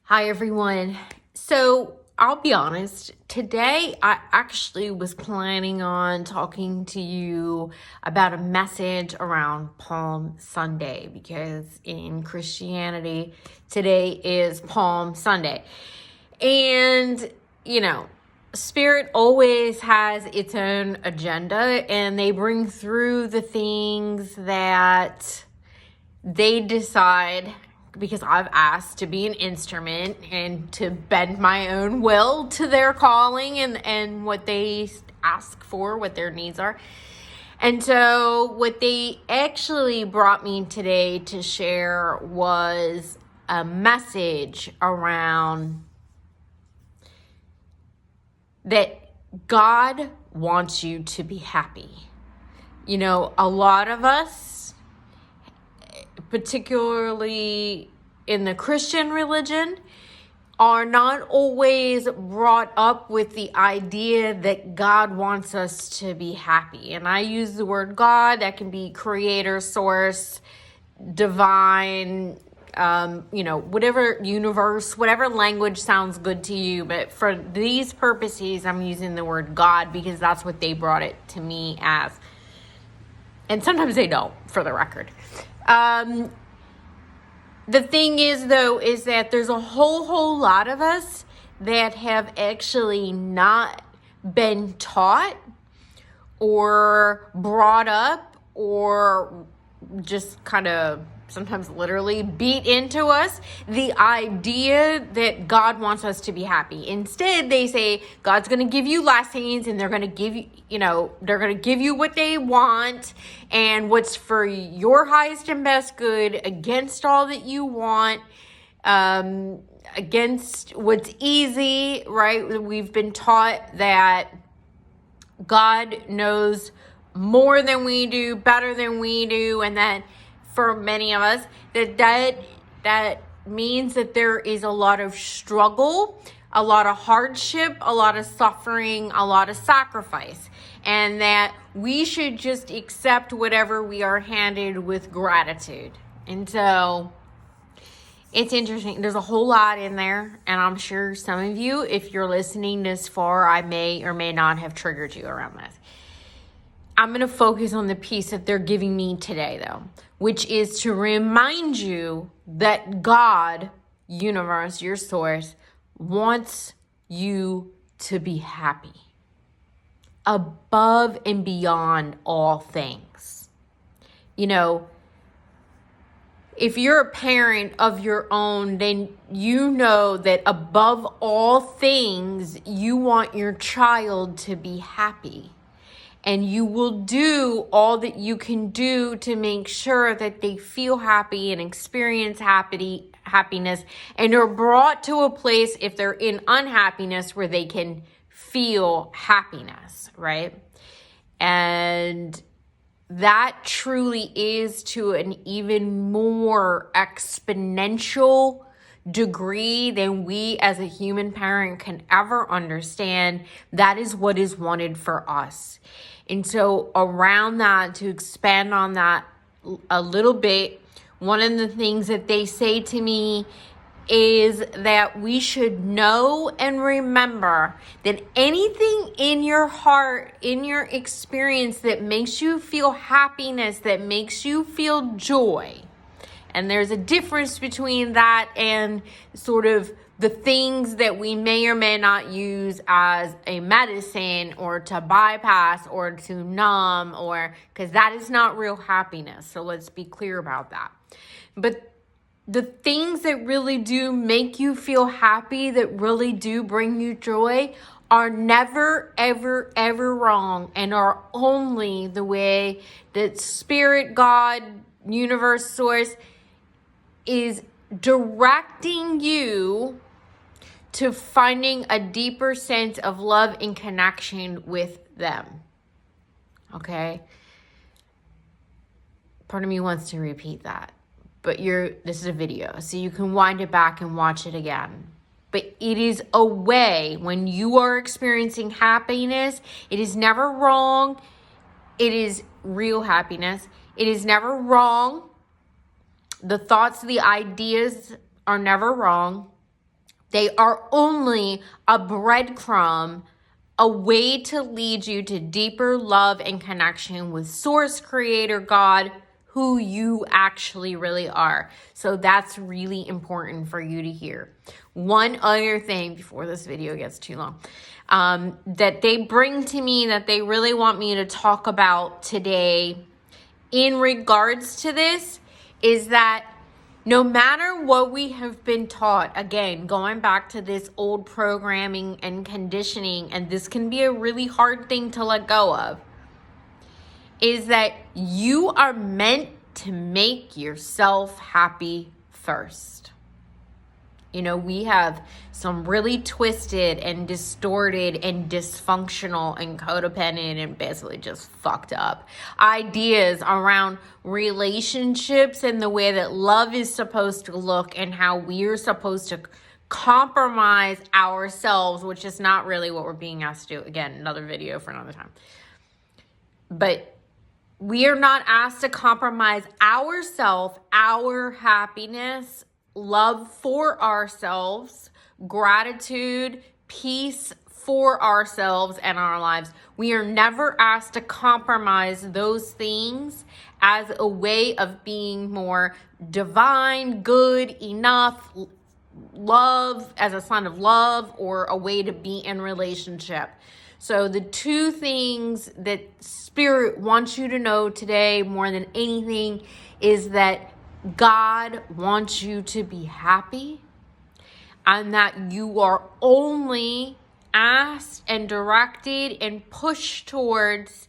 Hi, everyone. So I'll be honest, today I actually was planning on talking to you about a message around Palm Sunday because in Christianity, today is Palm Sunday. And, Spirit always has its own agenda, and they bring through the things that they decide, because I've asked to be an instrument and to bend my own will to their calling and what they ask for, what their needs are. And so what they actually brought me today to share was a message around that God wants you to be happy. A lot of us, particularly in the Christian religion, are not always brought up with the idea that God wants us to be happy. And I use the word God, that can be creator, source, divine, whatever universe, whatever language sounds good to you. But for these purposes, I'm using the word God because that's what they brought it to me as. And sometimes they don't, for the record. The thing is, though, is that there's a whole lot of us that have actually not been taught or brought up or just kind of sometimes literally beat into us the idea that God wants us to be happy. Instead, they say God's going to give you blessings and they're going to give you, they're going to give you what they want and what's for your highest and best good against all that you want, against what's easy, right? We've been taught that God knows more than we do, better than we do, and that for many of us, that means that there is a lot of struggle, a lot of hardship, a lot of suffering, a lot of sacrifice, and that we should just accept whatever we are handed with gratitude. And so it's interesting. There's a whole lot in there, and I'm sure some of you, if you're listening this far, I may or may not have triggered you around this. I'm going to focus on the piece that they're giving me today, though, which is to remind you that God, universe, your source, wants you to be happy above and beyond all things. If you're a parent of your own, then you know that above all things, you want your child to be happy. And you will do all that you can do to make sure that they feel happy and experience happiness and are brought to a place, if they're in unhappiness, where they can feel happiness, right? And that truly is to an even more exponential degree than we as a human parent can ever understand. That is what is wanted for us. And so around that, to expand on that a little bit, one of the things that they say to me is that we should know and remember that anything in your heart, in your experience that makes you feel happiness, that makes you feel joy, and there's a difference between that and sort of the things that we may or may not use as a medicine or to bypass or to numb, or because that is not real happiness. So let's be clear about that. But the things that really do make you feel happy, that really do bring you joy, are never, ever, ever wrong, and are only the way that Spirit, God, universe, source is directing you to finding a deeper sense of love and connection with them. Okay? Part of me wants to repeat that. But this is a video, so you can wind it back and watch it again. But it is a way, when you are experiencing happiness, it is never wrong. It is real happiness. It is never wrong. The thoughts, the ideas are never wrong. They are only a breadcrumb, a way to lead you to deeper love and connection with Source, Creator, God, who you actually really are. So that's really important for you to hear. One other thing before this video gets too long, that they bring to me that they really want me to talk about today in regards to this is that no matter what we have been taught, again, going back to this old programming and conditioning, and this can be a really hard thing to let go of, is that you are meant to make yourself happy first. You know, we have some really twisted and distorted and dysfunctional and codependent and basically just fucked up ideas around relationships and the way that love is supposed to look and how we're supposed to compromise ourselves, which is not really what we're being asked to do. Again, another video for another time. But we are not asked to compromise ourselves, our happiness, love for ourselves, gratitude, peace for ourselves and our lives. We are never asked to compromise those things as a way of being more divine, good, enough, love, as a sign of love, or a way to be in relationship. So the two things that Spirit wants you to know today more than anything is that God wants you to be happy, and that you are only asked and directed and pushed towards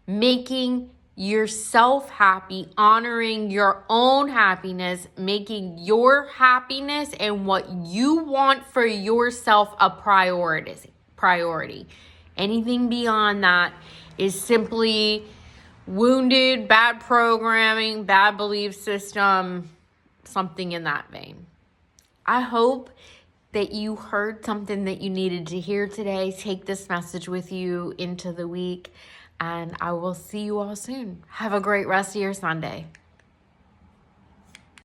making yourself happy, honoring your own happiness, making your happiness and what you want for yourself a priority. Anything beyond that is simply wounded, bad programming, bad belief system, something in that vein. I hope that you heard something that you needed to hear today. Take this message with you into the week, and I will see you all soon. Have a great rest of your Sunday.